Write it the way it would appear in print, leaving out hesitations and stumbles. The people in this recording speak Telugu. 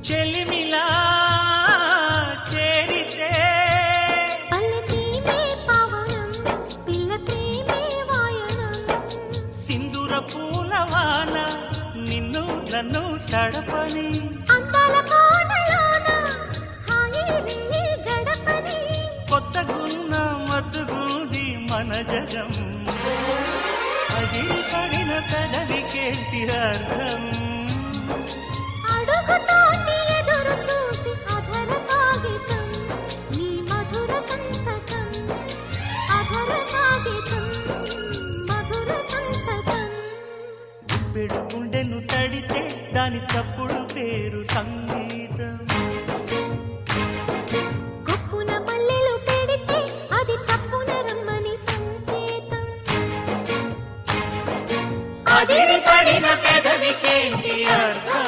చెలిమిలా చేరితే అలసీమే పవనం పిల్ల ప్రేమే వాయనం సింధూర పూలవాన నిన్ను నన్ను తడపని అందాల కోనలోన హాయిని గడపని కొత్తగున్న మత్తుగుంది మన జగం అది పడిన పెదవికేంటి అర్థం అడుగుతోటి ఎదురు చూసి అధర కాగితం నీ మధుర సంతకం అధర కాగితం మధుర సంతకం పెడు గుండెను తడితే దాని చప్పుడు పేరు సంగీతం కొప్పున మల్లెలు పెడితే అది చప్పున రమ్మని సంకేతం అదిరి పడిన పెదవికేంటి అర్థం